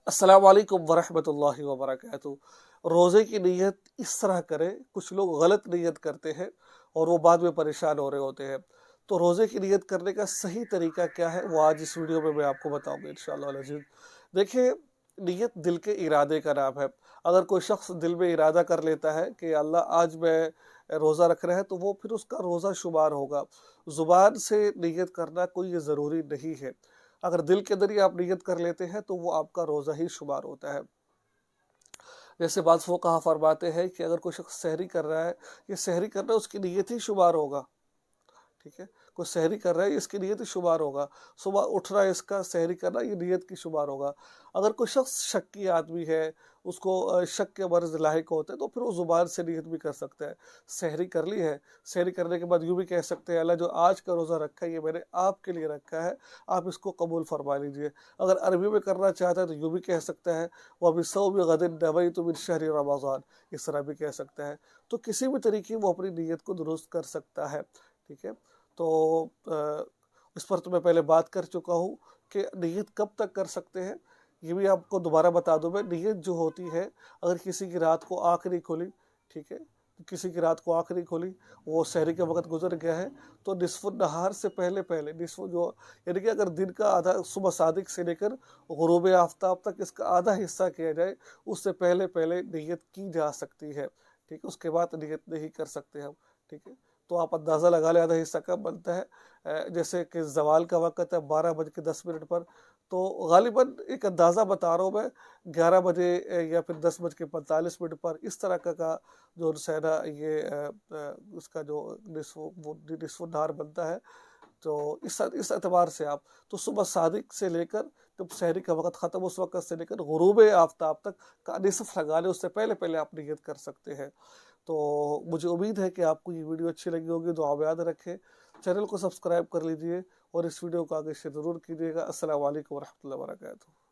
السلام علیکم ورحمۃ اللہ وبرکاتہ۔ روزے کی نیت اس طرح کریں، کچھ لوگ غلط نیت کرتے ہیں اور وہ بعد میں پریشان ہو رہے ہوتے ہیں۔ تو روزے کی نیت کرنے کا صحیح طریقہ کیا ہے وہ آج اس ویڈیو میں آپ کو بتاؤں گا انشاءاللہ العزیز۔ دیکھیں، نیت دل کے ارادے کا نام ہے۔ اگر کوئی شخص دل میں ارادہ کر لیتا ہے کہ اللہ آج میں روزہ رکھ رہا ہے تو وہ پھر اس کا روزہ شمار ہوگا۔ زبان سے نیت کرنا کوئی یہ ضروری نہیں ہے۔ اگر دل کے اندر ہی آپ نیت کر لیتے ہیں تو وہ آپ کا روزہ ہی شمار ہوتا ہے۔ جیسے بعض فقہا فرماتے ہیں کہ اگر کوئی شخص سحری کر رہا ہے، یہ سحری کرنا اس کی نیت ہی شمار ہوگا۔ ٹھیک ہے، کوئی سحری کر رہا ہے اس کی نیت ہی شمار ہوگا۔ صبح اٹھنا اس کا سحری کرنا یہ نیت کی شمار ہوگا۔ اگر کوئی شخص شکی آدمی ہے، اس کو شک کے مرض لاحق ہوتے ہیں تو پھر وہ زبان سے نیت بھی کر سکتا ہے۔ سحری کر لی ہے، سحری کرنے کے بعد یوں بھی کہہ سکتے ہیں اللہ جو آج کا روزہ رکھا ہے یہ میں نے آپ کے لیے رکھا ہے، آپ اس کو قبول فرما لیجئے۔ اگر عربی میں کرنا چاہتا ہے تو یوں بھی کہہ سکتا ہے وَبِصَوْمِ غَدٍ نَوَيْتُ مِنْ شَهْرِ رَمَضَانَ، اس طرح بھی کہہ سکتا ہے۔ تو کسی بھی طریقے وہ اپنی نیت کو درست کر سکتا ہے۔ ٹھیک ہے، تو اس پر تو میں پہلے بات کر چکا ہوں کہ نیت کب تک کر سکتے ہیں، یہ بھی آپ کو دوبارہ بتا دوں میں۔ نیت جو ہوتی ہے، اگر کسی کی رات کو آنکھ نہیں کھلی، ٹھیک ہے، کسی کی رات کو آنکھ نہیں کھلی، وہ سحری کا وقت گزر گیا ہے تو نصف النہار سے پہلے نصف جو یعنی کہ اگر دن کا آدھا صبح صادق سے لے کر غروب آفتاب تک اس کا آدھا حصہ کیا جائے، اس سے پہلے نیت کی جا سکتی ہے۔ ٹھیک ہے، اس کے بعد نیت نہیں کر سکتے ہم۔ ٹھیک ہے، تو آپ اندازہ لگا لیں آدھا حصہ کب بنتا ہے۔ جیسے کہ زوال کا وقت ہے 12:10 پر، تو غالباً ایک اندازہ بتا رہا ہوں میں 11 بجے یا پھر 10:45 پر اس طرح کا جو ہے نا یہ اس کا جو نصف النہار بنتا ہے۔ تو اس اعتبار سے آپ تو صبح صادق سے لے کر جب سحری کا وقت ختم اس وقت سے لے کر غروب آفتاب تک کا نصف لگا لیں، اس سے پہلے آپ نیت کر سکتے ہیں۔ تو مجھے امید ہے کہ آپ کو یہ ویڈیو اچھی لگی ہوگی، دعا میں یاد رکھیں، چینل کو سبسکرائب کر لیجئے اور اس ویڈیو کو آگے شیئر ضرور کیجیے گا۔ السلام علیکم ورحمۃ اللہ وبرکاتہ۔